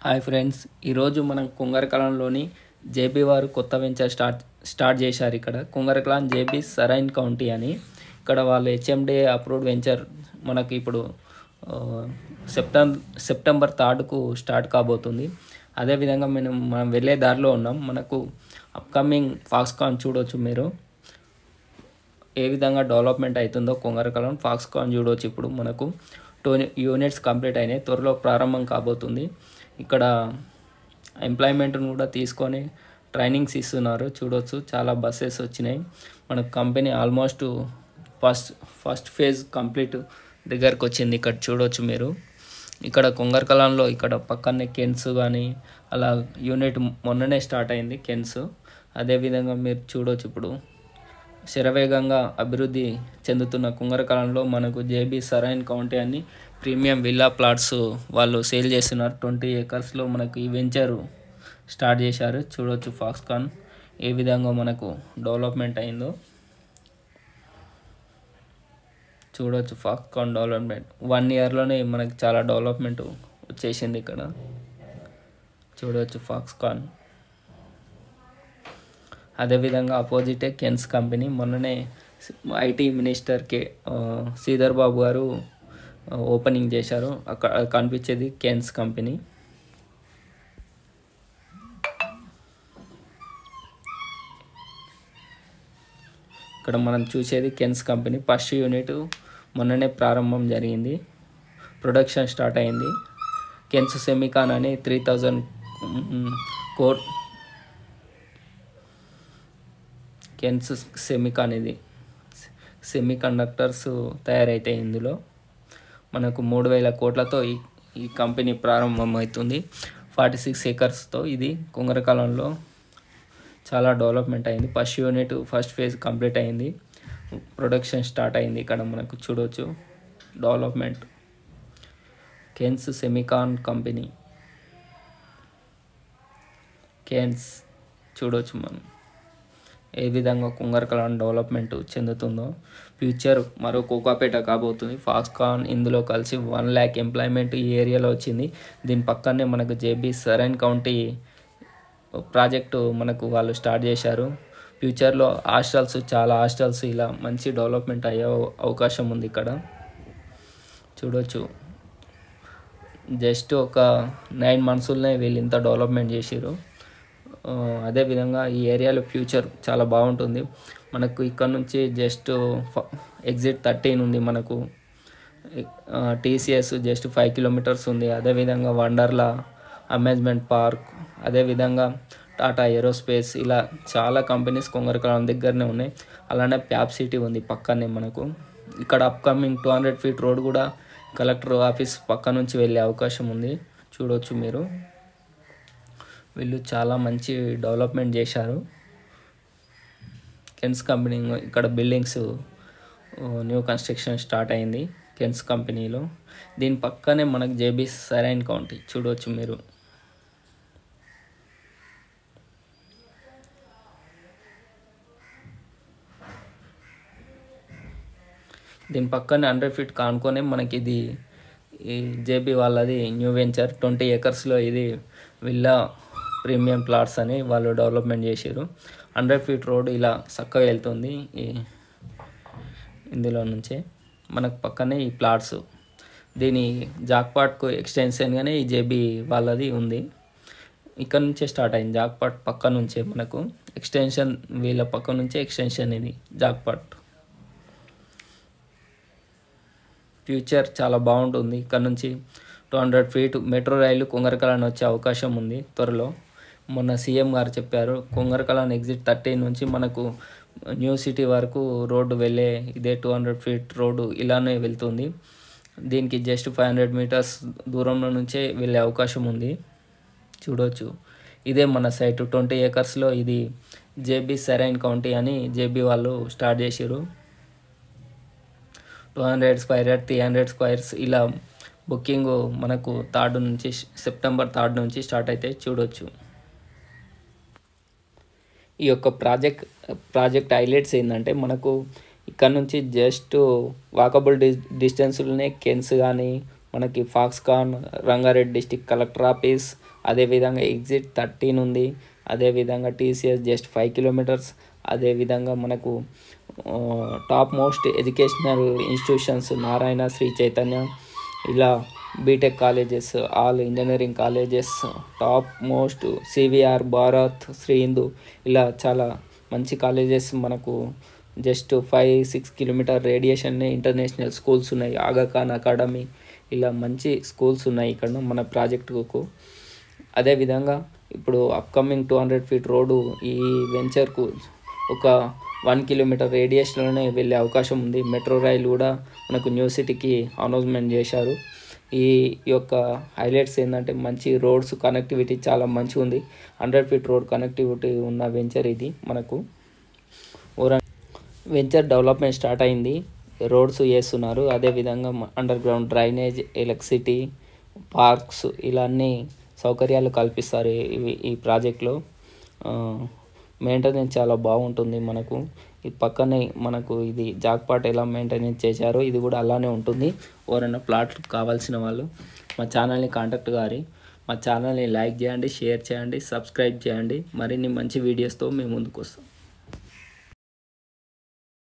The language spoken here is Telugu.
హాయ్ ఫ్రెండ్స్, ఈరోజు మనం కుంగరకలంలోని జేబీ వారు కొత్త వెంచర్ స్టార్ట్ చేశారు. ఇక్కడ కుంగరకలం జేబీ సరైన్ కౌంటీ అని ఇక్కడ వాళ్ళు హెచ్ఎండిఏ అప్రూవ్డ్ వెంచర్ మనకి ఇప్పుడు సెప్టెంబర్ 3కు స్టార్ట్ కాబోతుంది. అదేవిధంగా మనం వెళ్ళే దారిలో ఉన్నాం. మనకు అప్కమింగ్ ఫాక్స్కాన్ చూడవచ్చు. మీరు ఏ విధంగా డెవలప్మెంట్ అవుతుందో కుంగరకలం ఫాక్స్కాన్ చూడవచ్చు. ఇప్పుడు మనకు 2 యూనిట్స్ కంప్లీట్ అయినాయి, త్వరలో ప్రారంభం కాబోతుంది. ఇక్కడ ఎంప్లాయ్మెంట్ను కూడా తీసుకొని ట్రైనింగ్స్ ఇస్తున్నారు. చూడవచ్చు, చాలా బస్సెస్ వచ్చినాయి. మన company almost first phase complete దగ్గరకు వచ్చింది. ఇక్కడ చూడవచ్చు మీరు. ఇక్కడ కుంగరకలంలో ఇక్కడ పక్కనే కెన్స్ కానీ అలా యూనిట్ మొన్ననే స్టార్ట్ అయింది కెన్స్. అదేవిధంగా మీరు చూడవచ్చు, ఇప్పుడు శరవేగంగా అభివృద్ధి చెందుతున్న కుంగరకలంలో మనకు జేబీ సరైన్ కౌంటీ అని ప్రీమియం విల్లా ప్లాట్స్ వాళ్ళు సేల్ చేస్తున్నారు. 20 ఏకర్స్లో మనకు ఈ వెంచర్ స్టార్ట్ చేశారు. చూడవచ్చు ఫాక్స్కాన్ ఏ విధంగా మనకు డెవలప్మెంట్ అయిందో. చూడవచ్చు ఫాక్స్కాన్ డెవలప్మెంట్ 1 ఇయర్లోనే మనకు చాలా డెవలప్మెంట్ వచ్చేసింది. ఇక్కడ చూడవచ్చు ఫాక్స్కాన్. అదేవిధంగా అపోజిటే కెన్స్ కంపెనీ. మొన్ననే ఐటీ మినిస్టర్ శ్రీధర్ బాబు గారు ఓపెనింగ్ చేశారు. అక్కడ కనిపించేది కెన్స్ కంపెనీ. ఇక్కడ మనం చూసేది కెన్స్ కంపెనీ. ఫస్ట్ యూనిట్ మొన్ననే ప్రారంభం జరిగింది, ప్రొడక్షన్ స్టార్ట్ అయింది. కెన్స్ సెమికాన్ అని 3000 కోర్ కెన్స్ సెమికాన్, ఇది సెమీ కండక్టర్స్ తయారైతాయి. ఇందులో మనకు 3000 కోట్లతో ఈ కంపెనీ ప్రారంభమవుతుంది. 46 ఏకర్స్తో ఇది కుంగరకలంలో చాలా డెవలప్మెంట్ అయింది. First unit first phase complete అయింది, ప్రొడక్షన్ స్టార్ట్ అయింది. ఇక్కడ మనకు చూడవచ్చు డెవలప్మెంట్ కెన్స్ సెమికాన్ కంపెనీ. కెన్స్ చూడవచ్చు మనం ఏ విధంగా కుంగరకలం డెవలప్మెంట్ చెందుతుందో. ఫ్యూచర్ మరో కోకాపేట కాబోతుంది ఫాక్స్కాన్. ఇందులో కలిసి 1 lakh ఎంప్లాయ్మెంట్ ఈ ఏరియాలో వచ్చింది. దీని పక్కనే మనకు జేబీ సరైన్ కౌంటీ ప్రాజెక్టు మనకు వాళ్ళు స్టార్ట్ చేశారు. ఫ్యూచర్లో చాలా హాస్టల్స్ ఇలా మంచి డెవలప్మెంట్ అయ్యే అవకాశం ఉంది. ఇక్కడ చూడవచ్చు, జస్ట్ ఒక 9 monthsలోనే వీళ్ళు ఇంత డెవలప్మెంట్ చేసారు. అదేవిధంగా ఈ ఏరియాలో ఫ్యూచర్ చాలా బాగుంటుంది. మనకు ఇక్కడ నుంచి జస్ట్ ఎగ్జిట్ 13 ఉంది. మనకు టీసీఎస్ జస్ట్ 5 kilometers ఉంది. అదేవిధంగా వండర్లా అమ్యూజ్మెంట్ పార్క్, అదేవిధంగా టాటా ఏరోస్పేస్, ఇలా చాలా కంపెనీస్ కుంగరకలం దగ్గరనే ఉన్నాయి. అలానే ప్యాప్ సిటీ ఉంది పక్కనే మనకు. ఇక్కడ అప్కమింగ్ 200 feet రోడ్ కూడా కలెక్టర్ ఆఫీస్ పక్క నుంచి వెళ్ళే అవకాశం ఉంది. చూడవచ్చు మీరు. వీళ్ళు చాలా మంచి డెవలప్మెంట్ చేశారు కెన్స్ కంపెనీ. ఇక్కడ బిల్డింగ్స్ న్యూ కన్స్ట్రక్షన్ స్టార్ట్ అయింది కెన్స్ కంపెనీలో. దీని పక్కనే మనకు జేబీ సరైన్ కౌంటీ చూడవచ్చు మీరు. దీని పక్కనే 100 feet కానుకొనే మనకి ఇది ఈ జేబీ వాళ్ళది న్యూ వెంచర్ 20 ఏకర్స్లో ఇది విల్లా ప్రీమియం ప్లాట్స్ అని వాళ్ళు డెవలప్మెంట్ చేశారు. 100 feet రోడ్ ఇలా చక్కగా వెళ్తుంది. ఇందులో నుంచే మనకు పక్కనే ఈ ప్లాట్స్. దీని జాక్పాట్కు ఎక్స్టెన్షన్గానే ఈ జేబీ వాళ్ళది ఉంది. ఇక్కడ నుంచే స్టార్ట్ అయింది జాక్పాట్ పక్క నుంచే మనకు ఎక్స్టెన్షన్. వీళ్ళ పక్క నుంచే ఎక్స్టెన్షన్ ఇది జాక్పాట్. ఫ్యూచర్ చాలా బాగుంటుంది. ఇక్కడ నుంచి 200 feet మెట్రో రైలు కుంగరకలాన్ వచ్చే అవకాశం ఉంది త్వరలో. మొన్న సీఎం గారు చెప్పారు, కుంగరకలాన్ ఎగ్జిట్ 13 నుంచి మనకు న్యూ సిటీ వరకు రోడ్డు వెళ్ళే ఇదే 200 feet రోడ్డు ఇలానే వెళ్తుంది. దీనికి జస్ట్ 500 meters దూరంలో నుంచే వెళ్ళే అవకాశం ఉంది. చూడవచ్చు, ఇదే మన సైట్ 20 ఏకర్స్లో ఇది జేబీ సరైన్ కౌంటీ అని జేబీ వాళ్ళు స్టార్ట్ చేశారు. 200 square, 300 squares ఇలా బుకింగ్ మనకు సెప్టెంబర్ 3 నుంచి స్టార్ట్ అయితే చూడవచ్చు. ఈ యొక్క ప్రాజెక్ట్ హైలైట్స్ ఏంటంటే మనకు ఇక్కడ నుంచి జస్ట్ వాకబుల్ డిస్టెన్స్లోనే కెన్స్ కానీ మనకి Foxconn Rangareddy district collector office, అదేవిధంగా ఎగ్జిట్ 13 ఉంది. అదేవిధంగా టీసీఎస్ జస్ట్ 5 కిలోమీటర్స్. అదేవిధంగా మనకు top most educational institutions Narayana, Sri Chaitanya, ఇలా B Tech colleges, all engineering colleges, top most CVR, Bharat, Sri Hindu, ఇలా చాలా మంచి కాలేజెస్ మనకు just 5-6 kilometre radiation international schools ఉన్నాయి. ఆగాఖాన్ అకాడమీ, ఇలా మంచి స్కూల్స్ ఉన్నాయి ఇక్కడ మన ప్రాజెక్టుకు. అదేవిధంగా ఇప్పుడు అప్కమింగ్ 200 ఫీట్ రోడ్డు ఈ వెంచర్కు ఒక 1 కిలోమీటర్ రేడియేషన్లోనే వెళ్ళే అవకాశం ఉంది. మెట్రో రైలు కూడా మనకు న్యూ సిటీకి అనౌన్స్మెంట్ చేశారు. ఈ యొక్క హైలైట్స్ ఏంటంటే మంచి రోడ్స్ కనెక్టివిటీ చాలా మంచిగా ఉంది. 100 ఫీట్ రోడ్ కనెక్టివిటీ ఉన్న వెంచర్ ఇది. మనకు వెంచర్ డెవలప్మెంట్ స్టార్ట్ అయింది, రోడ్స్ వేస్తున్నారు. అదేవిధంగా under ground drainage, electricity, parks, ఇలా అన్ని సౌకర్యాలు కల్పిస్తారు ఈ ప్రాజెక్ట్లో. మెయింటెనెన్స్ చాలా బాగుంటుంది. మనకు ఈ పక్కనే మనకు ఇది జాక్పాట్ ఎలా మెయింటెనెన్స్ చేశారో ఇది కూడా అలానే ఉంటుంది. ఎవరైనా ప్లాట్ కావాల్సిన వాళ్ళు మా ఛానల్ని కాంటాక్ట్ గారి. మా ఛానల్ని లైక్ చేయండి, షేర్ చేయండి, సబ్స్క్రైబ్ చేయండి. మరిన్ని మంచి వీడియోస్తో మేము ముందుకు వస్తాం.